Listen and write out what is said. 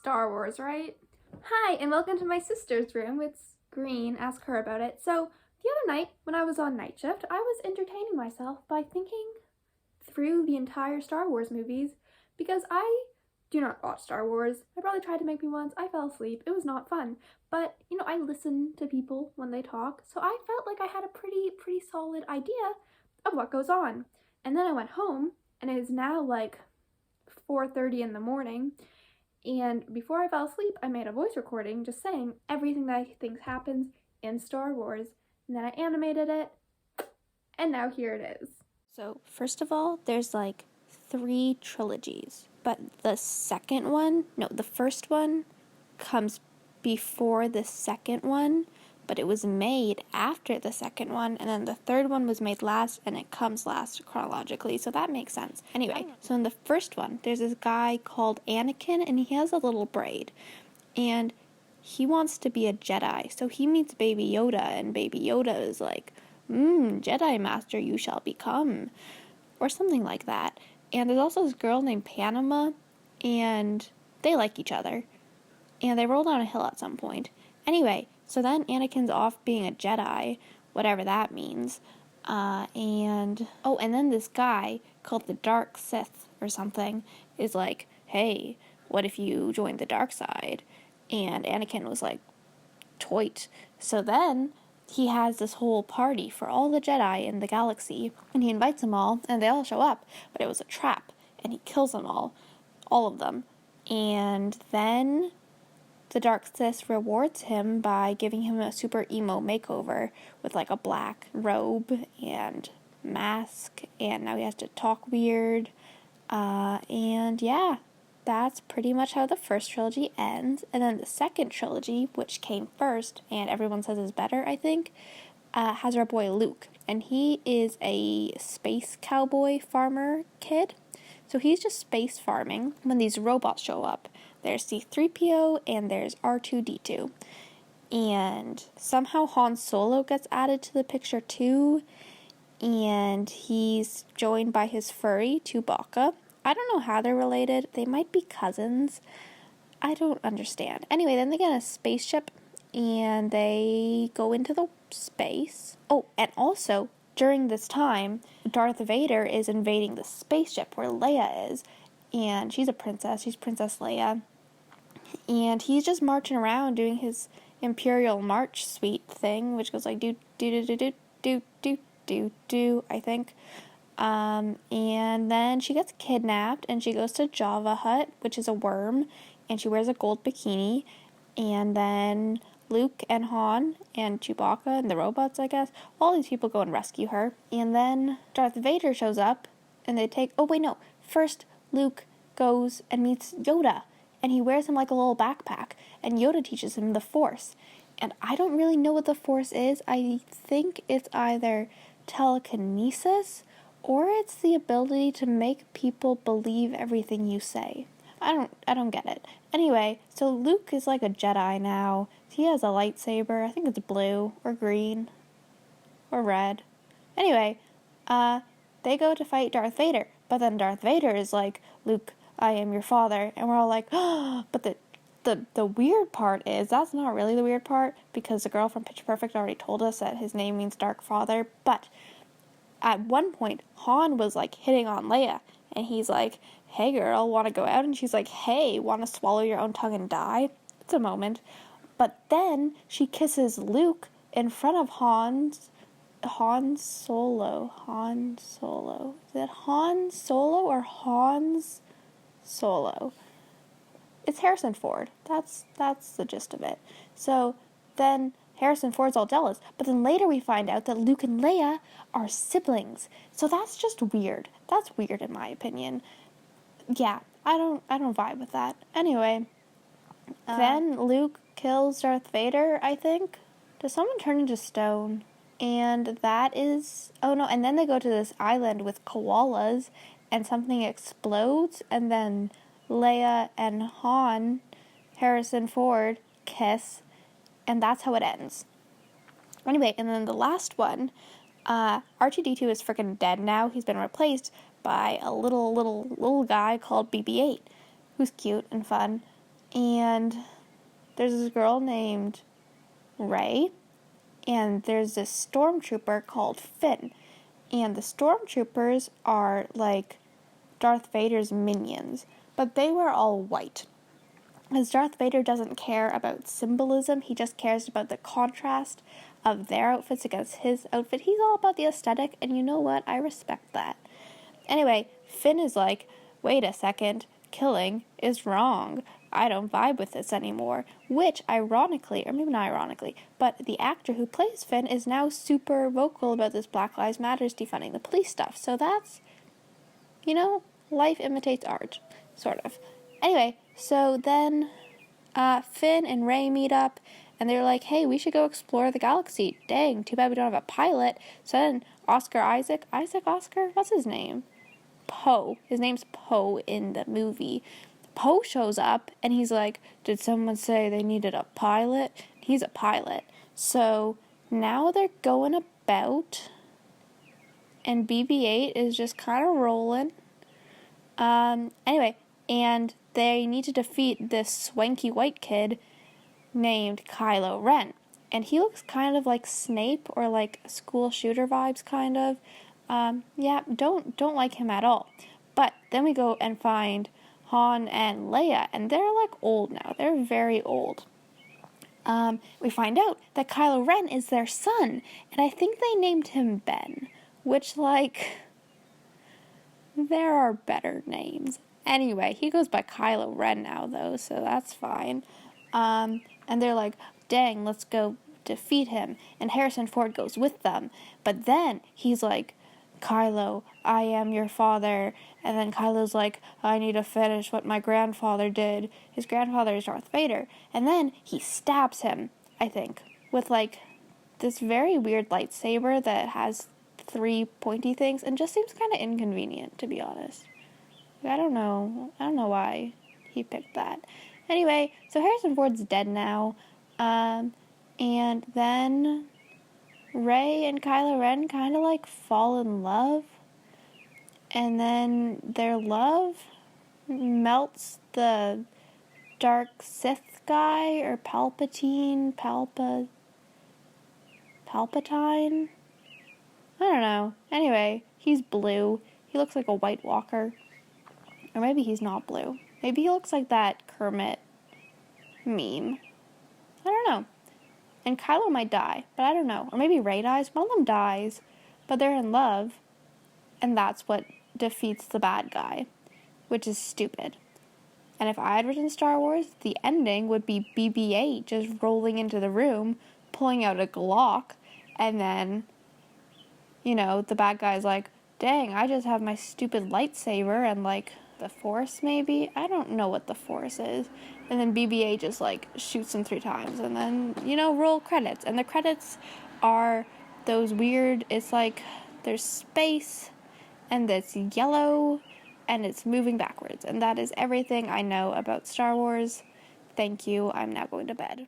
Star Wars, right? Hi, and welcome to my sister's room. It's green. Ask her about it. So, the other night, when I was on night shift, I was entertaining myself by thinking through the entire Star Wars movies because I do not watch Star Wars. My brother tried to make me once. I fell asleep. It was not fun. But, I listen to people when they talk, so I felt like I had a pretty solid idea of what goes on. And then I went home, and it is now like 4:30 in the morning. And before I fell asleep, I made a voice recording just saying everything that I think happens in Star Wars. And then I animated it, and now here it is. So, first of all, there's like 3 trilogies, but the first one comes before the second one, but it was made after the second one, and then the third one was made last, and it comes last chronologically, so that makes sense. Anyway, so in the first one, there's this guy called Anakin, and he has a little braid, and he wants to be a Jedi, so he meets Baby Yoda, and Baby Yoda is like, Jedi Master you shall become, or something like that. And there's also this girl named Panama, and they like each other, and they roll down a hill at some point. Anyway, so then Anakin's off being a Jedi, whatever that means, and then this guy called the Dark Sith or something is like, hey, what if you joined the dark side? And Anakin was like, toit. So then he has this whole party for all the Jedi in the galaxy, and he invites them all, and they all show up, but it was a trap, and he kills them all of them. And then the Dark Sith rewards him by giving him a super emo makeover with like a black robe and mask, and now he has to talk weird. And yeah, that's pretty much how the first trilogy ends. And then the second trilogy, which came first, and everyone says is better, I think, has our boy Luke. And he is a space cowboy farmer kid. So he's just space farming when these robots show up. There's C-3PO and there's R2-D2. And somehow Han Solo gets added to the picture too. And he's joined by his furry, Chewbacca. I don't know how they're related. They might be cousins. I don't understand. Anyway, then they get a spaceship and they go into the space. Oh, and also, during this time, Darth Vader is invading the spaceship where Leia is. And she's a princess. She's Princess Leia. And he's just marching around doing his Imperial March suite thing, which goes like do do do do do do do do, I think. And then she gets kidnapped and she goes to Java Hut, which is a worm, and she wears a gold bikini. And then Luke and Han and Chewbacca and the robots, I guess, all these people go and rescue her. And then Darth Vader shows up and they take, first Luke goes and meets Yoda, and he wears him like a little backpack, and Yoda teaches him the Force. And I don't really know what the Force is. I think it's either telekinesis or it's the ability to make people believe everything you say. I don't get it. Anyway, so Luke is like a Jedi now. He has a lightsaber. I think it's blue or green or red. Anyway, they go to fight Darth Vader, but then Darth Vader is like, Luke, I am your father, and we're all like, oh, but the weird part is, that's not really the weird part, because the girl from Pitch Perfect already told us that his name means Dark Father, but at one point, Han was like hitting on Leia, and he's like, hey girl, want to go out? And she's like, hey, want to swallow your own tongue and die? It's a moment. But then she kisses Luke in front of Han Solo. Is it Han Solo or Hans Solo? It's Harrison Ford. That's the gist of it. So then Harrison Ford's all jealous, but then later we find out that Luke and Leia are siblings. So that's just weird. That's weird in my opinion. Yeah, I don't vibe with that. Anyway, then Luke kills Darth Vader, I think. Does someone turn into stone? And that is... oh no, and then they go to this island with koalas, and something explodes, and then Leia and Han, Harrison Ford, kiss, and that's how it ends. Anyway, and then the last one, R2-D2 is freaking dead now. He's been replaced by a little guy called BB-8, who's cute and fun. and there's this girl named Rey, and there's this stormtrooper called Finn, and the stormtroopers are like Darth Vader's minions, but they were all white. Because Darth Vader doesn't care about symbolism, he just cares about the contrast of their outfits against his outfit. He's all about the aesthetic, and you know what? I respect that. Anyway, Finn is like, wait a second, killing is wrong. I don't vibe with this anymore. Which, ironically, or maybe not ironically, but the actor who plays Finn is now super vocal about this Black Lives Matters defunding the police stuff. So that's, life imitates art, sort of. Anyway, so then Finn and Rey meet up, and they're like, hey, we should go explore the galaxy. Dang, too bad we don't have a pilot. So then Oscar, what's his name? Poe. His name's Poe in the movie. Poe shows up, and he's like, did someone say they needed a pilot? He's a pilot. So now they're going about, and BB-8 is just kind of rolling. Anyway, and they need to defeat this swanky white kid named Kylo Ren. And he looks kind of like Snape, or like school shooter vibes, kind of. Don't like him at all. But then we go and find Han and Leia, and they're like old now. They're very old. We find out that Kylo Ren is their son, and I think they named him Ben, which, there are better names. Anyway, he goes by Kylo Ren now, though, so that's fine. And they're like, dang, let's go defeat him. And Harrison Ford goes with them. But then he's like, Kylo, I am your father. And then Kylo's like, I need to finish what my grandfather did. His grandfather is Darth Vader. And then he stabs him, I think, with this very weird lightsaber that has 3 pointy things and just seems kind of inconvenient, to be honest. I don't know why he picked that. Anyway, so Harrison Ford's dead now. And then Rey and Kylo Ren kind of fall in love. And then their love melts the dark Sith guy, or Palpatine. I don't know. Anyway, he's blue. He looks like a White Walker. Or maybe he's not blue. Maybe he looks like that Kermit meme. I don't know. And Kylo might die, but I don't know. Or maybe Rey dies. One of them dies, but they're in love. And that's what defeats the bad guy, which is stupid. And if I had written Star Wars, the ending would be BB-8 just rolling into the room, pulling out a Glock, and then, the bad guy's like, dang, I just have my stupid lightsaber and the Force maybe? I don't know what the Force is. And then BB-8 just shoots him 3 times, and then, roll credits. And the credits are those weird, it's there's space, and it's yellow, and it's moving backwards. And that is everything I know about Star Wars. Thank you. I'm now going to bed.